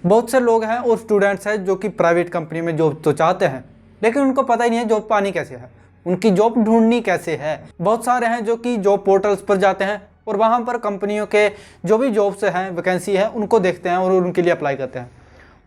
बहुत से लोग हैं और स्टूडेंट्स हैं जो कि प्राइवेट कंपनी में जॉब तो चाहते हैं, लेकिन उनको पता ही नहीं है जॉब पानी कैसे है, उनकी जॉब ढूंढनी कैसे है। बहुत सारे हैं जो कि जॉब पोर्टल्स पर जाते हैं और वहाँ पर कंपनियों के जो भी जॉब्स हैं, वैकेंसी है, उनको देखते हैं और उनके लिए अप्लाई करते हैं।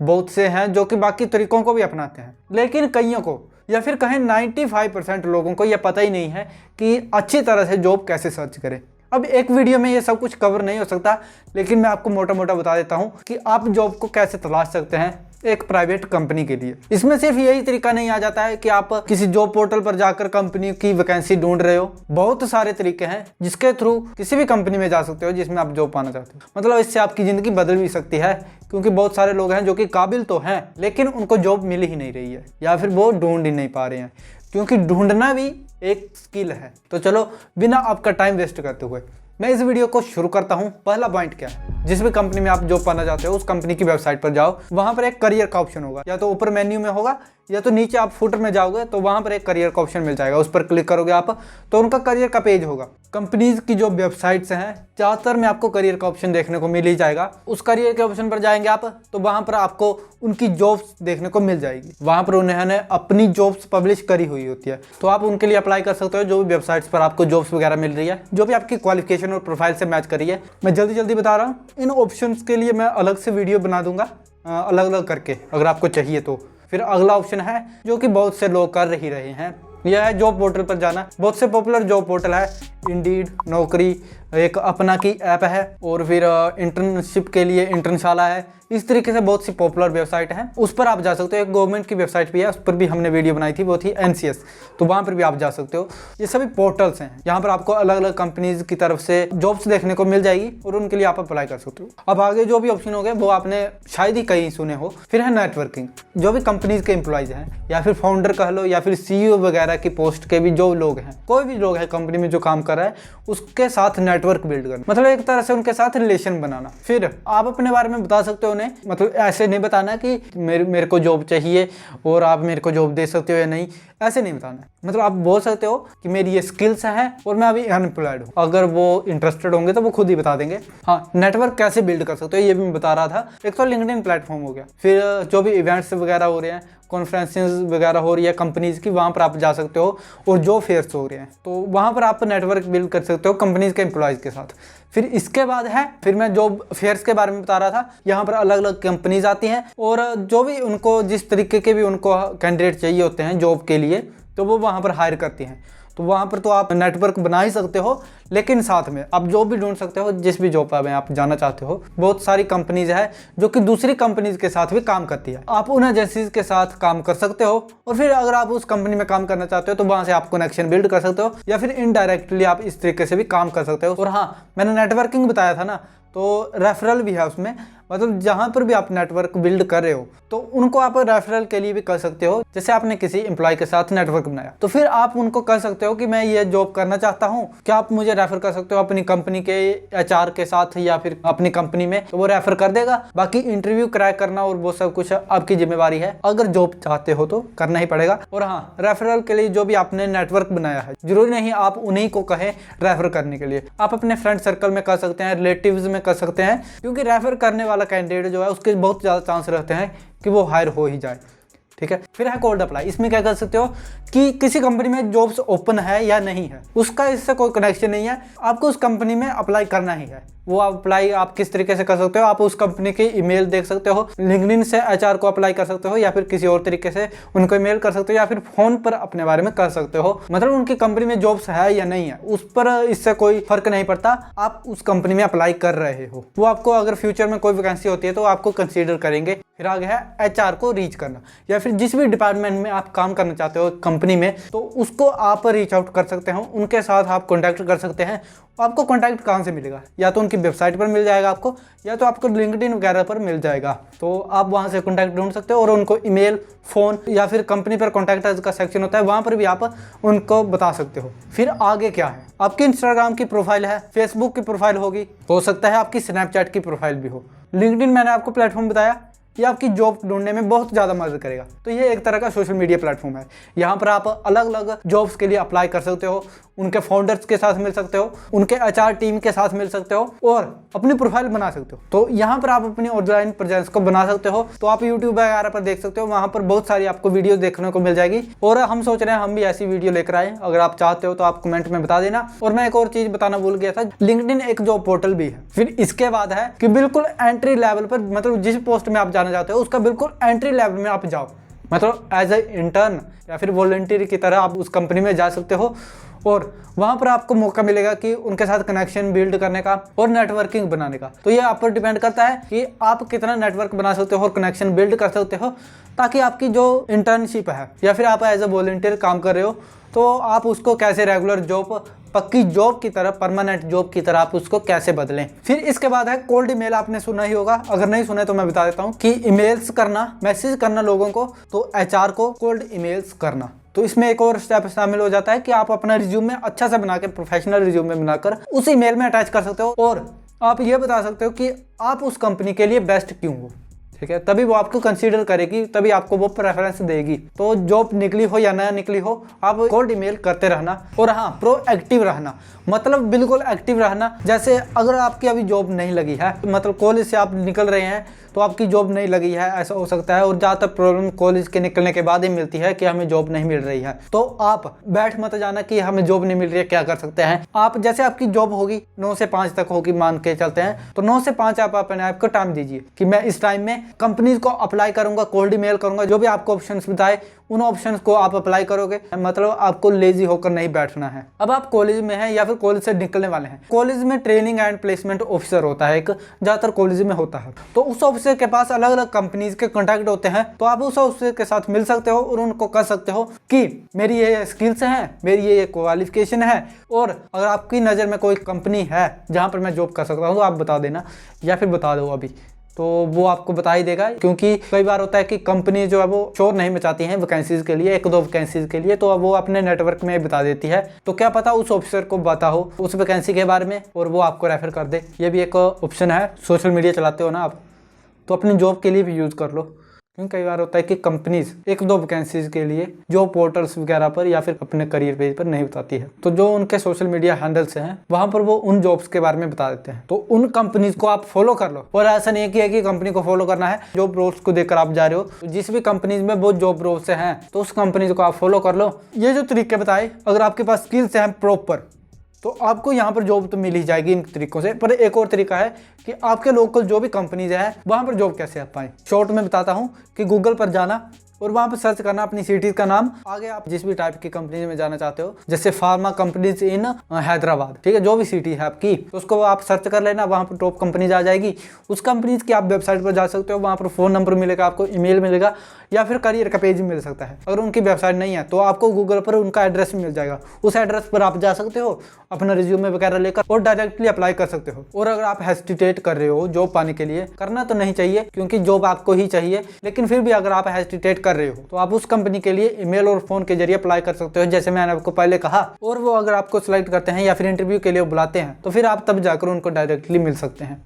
बहुत से हैं जो कि बाकी तरीकों को भी अपनाते हैं, लेकिन कईयों को या फिर कहें 95% लोगों को यह पता ही नहीं है कि अच्छी तरह से जॉब कैसे सर्च करें। अब एक वीडियो में ये सब कुछ कवर नहीं हो सकता, लेकिन मैं आपको मोटा मोटा बता देता हूँ कि आप जॉब को कैसे तलाश सकते हैं एक प्राइवेट कंपनी के लिए। इसमें सिर्फ यही तरीका नहीं आ जाता है कि आप किसी जॉब पोर्टल पर जाकर कंपनी की वैकेंसी ढूंढ रहे हो। बहुत सारे तरीके हैं जिसके थ्रू किसी भी कंपनी में जा सकते हो जिसमें आप जॉब पाना चाहते हो। मतलब इससे आपकी ज़िंदगी बदल भी सकती है, क्योंकि बहुत सारे लोग हैं जो कि काबिल तो हैं लेकिन उनको जॉब मिल ही नहीं रही है या फिर वो ढूंढ ही नहीं पा रहे हैं, क्योंकि ढूंढना भी एक स्किल है। तो चलो बिना आपका टाइम वेस्ट करते हुए मैं इस वीडियो को शुरू करता हूं। पहला पॉइंट क्या है, जिस भी कंपनी में आप जॉब पाना चाहते हो उस कंपनी की वेबसाइट पर जाओ। वहां पर एक करियर का ऑप्शन होगा, या तो ऊपर मेन्यू में होगा या तो नीचे आप फुटर में जाओगे तो वहां पर एक करियर का ऑप्शन मिल जाएगा। उस पर क्लिक करोगे आप तो उनका करियर का पेज होगा। कंपनीज की जो वेबसाइट्स हैं ज़्यादातर में आपको करियर का ऑप्शन देखने को मिल ही जाएगा। उस करियर के ऑप्शन पर जाएंगे आप तो वहां पर आपको उनकी जॉब्स देखने को मिल जाएगी। वहां पर उन्होंने अपनी जॉब्स पब्लिश करी हुई होती है, तो आप उनके लिए अप्लाई कर सकते हो। जो भी वेबसाइट्स पर आपको जॉब्स वगैरह मिल रही है, जो भी आपकी क्वालिफिकेशन और प्रोफाइल से मैच करी है। मैं जल्दी जल्दी बता रहा हूँ, इन ऑप्शंस के लिए मैं अलग से वीडियो बना दूंगा अलग अलग करके, अगर आपको चाहिए तो। फिर अगला ऑप्शन है जो कि बहुत से लोग कर ही रहे हैं, यह है जॉब पोर्टल पर जाना। बहुत से पॉपुलर जॉब पोर्टल है, इंडीड, नौकरी, एक अपना की ऐप है, और फिर इंटर्नशिप के लिए इंटर्नशाला है। इस तरीके से बहुत सी पॉपुलर वेबसाइट हैं, उस पर आप जा सकते हो। एक गवर्नमेंट की वेबसाइट भी है, उस पर भी हमने वीडियो बनाई थी, वो थी NCS, तो वहाँ पर भी आप जा सकते हो। ये सभी पोर्टल्स हैं, यहाँ पर आपको अलग अलग कंपनीज की तरफ से जॉब्स देखने को मिल जाएगी और उनके लिए आप अप्लाई कर सकते हो। अब आगे जो भी ऑप्शन हो गए वो आपने शायद ही कहीं सुने हो। फिर है नेटवर्किंग। जो भी कंपनीज के एम्प्लॉयज हैं या फिर फाउंडर कह लो या फिर CEO वगैरह की पोस्ट के भी जो लोग हैं, कोई भी लोग है कंपनी में जो काम कर रहा है, उसके साथ नेटवर्क बिल्ड करना, मतलब एक तरह से उनके साथ रिलेशन बनाना। फिर आप अपने बारे में बता सकते हो उन्हें, मतलब ऐसे नहीं बताना कि मेरे को जॉब चाहिए और आप मेरे को जॉब दे सकते हो या नहीं, ऐसे नहीं बताना। मतलब आप बोल सकते हो कि मेरी ये स्किल्स हैं और मैं अभी अनएम्प्लॉयड हूँ। अगर वो इंटरेस्टेड होंगे तो वो खुद ही बता देंगे। हाँ, नेटवर्क कैसे बिल्ड कर सकते हो ये भी मैं बता रहा था। एक तो लिंक्डइन प्लेटफॉर्म हो गया, फिर जो भी इवेंट्स वगैरह हो रहे हैं, कॉन्फ्रेंसेस वगैरह हो रही है कंपनीज की, वहाँ पर आप जा सकते हो। और जो फेयर्स हो रहे हैं तो वहाँ पर आप नेटवर्क बिल्ड कर सकते हो कंपनीज के एम्प्लॉयज़ के साथ। फिर इसके बाद है, फिर मैं जॉब फेयर्स के बारे में बता रहा था। यहाँ पर अलग अलग कंपनीज आती हैं और जो भी उनको जिस तरीके के भी उनको कैंडिडेट चाहिए होते हैं जॉब के लिए, तो वो वहाँ पर हायर करती हैं। तो वहाँ पर तो आप नेटवर्क बना ही सकते हो, लेकिन साथ में आप जॉब भी ढूंढ सकते हो। जिस भी जॉब में आप जाना चाहते हो, बहुत सारी कंपनीज है जो कि दूसरी कंपनीज के साथ भी काम करती है। आप उन एजेंसीज के साथ काम कर सकते हो और फिर अगर आप उस कंपनी में काम करना चाहते हो तो वहाँ से आप कनेक्शन बिल्ड कर सकते हो, या फिर इनडायरेक्टली आप इस तरीके से भी काम कर सकते हो। और हाँ, मैंने नेटवर्किंग बताया था ना, तो रेफरल भी है उसमें। मतलब जहाँ पर भी आप नेटवर्क बिल्ड कर रहे हो तो उनको आप रेफरल के लिए भी कर सकते हो। जैसे आपने किसी एम्प्लॉय के साथ नेटवर्क बनाया तो फिर आप उनको कर सकते हो कि मैं ये जॉब करना चाहता हूँ, क्या आप मुझे रेफर कर सकते हो अपनी कंपनी के HR के साथ या फिर अपनी कंपनी में, तो वो रेफर कर देगा। बाकी इंटरव्यू क्रैक करना और वो सब कुछ आपकी जिम्मेवारी है। अगर जॉब चाहते हो तो करना ही पड़ेगा। और हाँ, रेफरल के लिए जो भी आपने नेटवर्क बनाया है, जरूरी नहीं आप उन्हीं को कहें रेफर करने के लिए, आप अपने फ्रेंड सर्कल में कर सकते हैं, रिलेटिव्स में कर सकते हैं, क्योंकि रेफर करने वाला कैंडिडेट जो है उसके बहुत ज़्यादा चांस रहते हैं कि वो हायर हो ही जाए। ठीक है। फिर है कोल्ड अप्लाई। इसमें क्या कर सकते हो कि किसी कंपनी में जॉब्स ओपन है या नहीं है, उसका इससे कोई कनेक्शन नहीं है, आपको उस कंपनी में अप्लाई करना ही है। वो अप्लाई आप किस तरीके से कर सकते हो, आप उस कंपनी की ईमेल देख सकते हो, लिंक्डइन से HR को अप्लाई कर सकते हो, या फिर किसी और तरीके से उनको ईमेल कर सकते हो, या फिर फोन पर अपने बारे में कर सकते हो। मतलब उनकी कंपनी में जॉब्स है या नहीं है उस पर इससे कोई फर्क नहीं पड़ता, आप उस कंपनी में अप्लाई कर रहे हो। वो आपको अगर फ्यूचर में कोई वैकेंसी होती है तो आपको कंसीडर करेंगे। फिर आगे है HR को रीच करना, या फिर जिस भी डिपार्टमेंट में आप काम करना चाहते हो कंपनी में, तो उसको आप रीच आउट कर सकते हो, उनके साथ आप कॉन्टैक्ट कर सकते हैं। आपको कॉन्टैक्ट कहाँ से मिलेगा, या तो उनकी वेबसाइट पर मिल जाएगा आपको, या तो आपको लिंक्डइन वगैरह पर मिल जाएगा। तो आप वहाँ से कॉन्टैक्ट ढूंढ सकते हो और उनको ईमेल, फ़ोन, या फिर कंपनी पर कॉन्टैक्ट अस का सेक्शन होता है, वहाँ पर भी आप उनको बता सकते हो। फिर आगे क्या है, आपकी इंस्टाग्राम की प्रोफाइल है, फेसबुक की प्रोफाइल होगी, हो सकता है आपकी स्नैपचैट की प्रोफाइल भी हो। लिंक्डइन मैंने आपको प्लेटफॉर्म बताया, ये आपकी जॉब ढूंढने में बहुत ज़्यादा मदद करेगा। तो ये एक तरह का सोशल मीडिया प्लेटफॉर्म है। यहाँ पर आप अलग अलग जॉब्स के लिए अप्लाई कर सकते हो, उनके फाउंडर्स के साथ मिल सकते हो, उनके HR टीम के साथ मिल सकते हो और अपनी प्रोफाइल बना सकते हो। तो यहाँ पर आप अपनी ऑनलाइन प्रेजेंस को बना सकते हो। तो आप यूट्यूब वगैरह पर देख सकते हो, वहाँ पर बहुत सारी आपको वीडियो देखने को मिल जाएगी। और हम सोच रहे हैं हम भी ऐसी वीडियो लेकर आए। अगर आप चाहते हो तो आप कमेंट में बता देना। और मैं एक और चीज़ बताना भूल गया था, लिंक्डइन एक जॉब पोर्टल भी है। फिर इसके बाद है कि बिल्कुल एंट्री लेवल पर, मतलब जिस पोस्ट में आप जाना चाहते हो उसका बिल्कुल एंट्री लेवल में आप जाओ, मतलब एज ए इंटर्न या फिर वॉलंटियर की तरह आप उस कंपनी में जा सकते हो। और वहाँ पर आपको मौका मिलेगा कि उनके साथ कनेक्शन बिल्ड करने का और नेटवर्किंग बनाने का। तो ये आप पर डिपेंड करता है कि आप कितना नेटवर्क बना सकते हो और कनेक्शन बिल्ड कर सकते हो, ताकि आपकी जो इंटर्नशिप है या फिर आप एज ए वॉलंटियर काम कर रहे हो तो आप उसको कैसे रेगुलर जॉब, पक्की जॉब की तरह, परमानेंट जॉब की तरह आप उसको कैसे बदलें। फिर इसके बाद है कोल्ड ईमेल। आपने सुना ही होगा, अगर नहीं सुना तो मैं बता देता हूँ कि ईमेल्स करना, मैसेज करना लोगों को, तो HR को कोल्ड ईमेल्स करना। तो इसमें एक और स्टेप शामिल हो जाता है कि आप अपना रिज्यूमे अच्छा से बना के, प्रोफेशनल रिज्यूमे बनाकर उस ईमेल में अटैच कर सकते हो और आप ये बता सकते हो कि आप उस कंपनी के लिए बेस्ट क्यों हो। ठीक है, तभी वो आपको कंसीडर करेगी, तभी आपको वो प्रेफरेंस देगी। तो जॉब निकली हो या ना निकली हो, आप कोल्ड ईमेल करते रहना। और हाँ, प्रोएक्टिव रहना, मतलब बिल्कुल एक्टिव रहना। जैसे अगर आपकी अभी जॉब नहीं लगी है, मतलब कॉलेज से आप निकल रहे हैं तो आपकी जॉब नहीं लगी है, ऐसा हो सकता है। और ज़्यादातर प्रॉब्लम कॉलेज के निकलने के बाद ही मिलती है कि हमें जॉब नहीं मिल रही है। तो आप बैठ मत जाना कि हमें जॉब नहीं मिल रही है, क्या कर सकते हैं आप। जैसे आपकी जॉब होगी 9 से 5 तक होगी, मान के चलते हैं, तो 9 से 5 आप अपने आप को टाइम दीजिए कि मैं इस टाइम में कंपनीज को अप्लाई करूंगा, कोल्ड ईमेल करूंगा। जो भी आपको ऑप्शंस बताए उन ऑप्शंस को आप अप्लाई करोगे। मतलब आपको लेजी होकर नहीं बैठना है। अब आप कॉलेज में हैं या फिर कॉलेज से निकलने वाले हैं, कॉलेज में ट्रेनिंग एंड प्लेसमेंट ऑफिसर होता है एक, ज़्यादातर कॉलेज में होता है। तो उस ऑफिसर के पास अलग अलग कंपनीज के कॉन्टैक्ट होते हैं। तो आप उस ऑफिसर के साथ मिल सकते हो और उनको कह सकते हो कि मेरी ये स्किल्स हैं, मेरी ये क्वालिफिकेशन है, और अगर आपकी नज़र में कोई कंपनी है जहाँ पर मैं जॉब कर सकता हूँ तो आप बता देना, या फिर बता दो अभी, तो वो आपको बता ही देगा। क्योंकि कई बार होता है कि कंपनी जो है वो शोर नहीं मचाती हैं वैकेंसीज के लिए, 1-2 वैकेंसीज के लिए, तो अब वो अपने नेटवर्क में बता देती है। तो क्या पता उस ऑफिसर को पता हो उस वैकेंसी के बारे में और वो आपको रेफर कर दे। ये भी एक ऑप्शन है। सोशल मीडिया चलाते हो ना आप, तो अपनी जॉब के लिए भी यूज़ कर लो। क्योंकि कई बार होता है कि कंपनीज 1-2 वैकेंसीज के लिए जॉब पोर्टल्स वगैरह पर या फिर अपने करियर पेज पर नहीं बताती है, तो जो उनके सोशल मीडिया हैंडल्स हैं वहां पर वो उन जॉब्स के बारे में बता देते हैं। तो उन कंपनीज को आप फॉलो कर लो। और ऐसा नहीं है कि कंपनी को फॉलो करना है, जॉब रोल्स को देखकर आप जा रहे हो, तो जिस भी कंपनीज में वो जॉब रोल्स हैं तो उस कंपनीज को आप फॉलो कर लो। ये जो तरीके बताए, अगर आपके पास स्किल्स हैं प्रॉपर, तो आपको यहाँ पर जॉब तो मिल ही जाएगी इन तरीकों से। पर एक और तरीका है कि आपके लोकल जो भी कंपनीज है वहाँ पर जॉब कैसे आप पाएँ। शॉर्ट में बताता हूँ कि गूगल पर जाना और वहाँ पर सर्च करना अपनी सिटीज का नाम। आगे आप जिस भी टाइप की कंपनी में जाना चाहते हो, जैसे फार्मा कंपनीज इन हैदराबाद, ठीक है, जो भी सिटी है आपकी, तो उसको आप सर्च कर लेना। वहाँ पर टॉप कंपनीज आ जाएगी। उस कंपनीज की आप वेबसाइट पर जा सकते हो, वहाँ पर फ़ोन नंबर मिलेगा, आपको ईमेल मिलेगा, या फिर करियर का पेज मिल सकता है। अगर उनकी वेबसाइट नहीं है तो आपको गूगल पर उनका एड्रेस मिल जाएगा। उस एड्रेस पर आप जा सकते हो अपना रिज्यूमे वगैरह लेकर और डायरेक्टली अप्लाई कर सकते हो। और अगर आप हेस्टिटेट कर रहे हो जॉब पाने के लिए, करना तो नहीं चाहिए क्योंकि जॉब आपको ही चाहिए, लेकिन फिर भी अगर आप हेस्टिटेट कर रहे हो तो आप उस कंपनी के लिए ईमेल और फोन के जरिए अप्लाई कर सकते हो, जैसे मैंने आपको पहले कहा। और वो अगर आपको सिलेक्ट करते हैं या फिर इंटरव्यू के लिए बुलाते हैं तो फिर आप तब जाकर उनको डायरेक्टली मिल सकते हैं।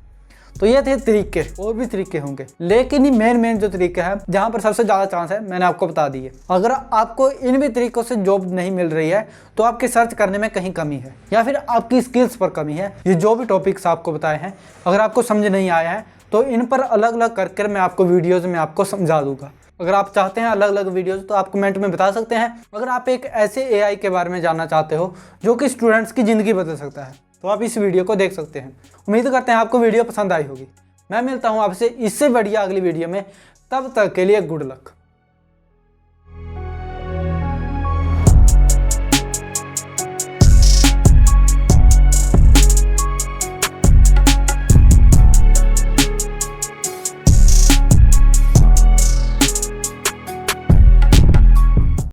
तो ये थे तरीके, और भी तरीके होंगे, लेकिन ये मेन जो तरीके हैं जहां पर सबसे ज़्यादा चांस है मैंने आपको बता दिए। अगर आपको इन भी तरीकों से जॉब नहीं मिल रही है तो आपके सर्च करने में कहीं कमी है या फिर आपकी स्किल्स पर कमी है। ये जो भी टॉपिक्स आपको बताए हैं, अगर आपको समझ नहीं आया है तो इन पर अलग अलग करके मैं आपको वीडियोज़ में आपको समझा दूंगा। अगर आप चाहते हैं अलग अलग वीडियोज़ तो आप कमेंट में बता सकते हैं। अगर आप एक ऐसे AI के बारे में जानना चाहते हो जो कि स्टूडेंट्स की ज़िंदगी बदल सकता है तो आप इस वीडियो को देख सकते हैं। उम्मीद करते हैं आपको वीडियो पसंद आई होगी। मैं मिलता हूँ आपसे इससे बढ़िया अगली वीडियो में, तब तक के लिए गुड लक।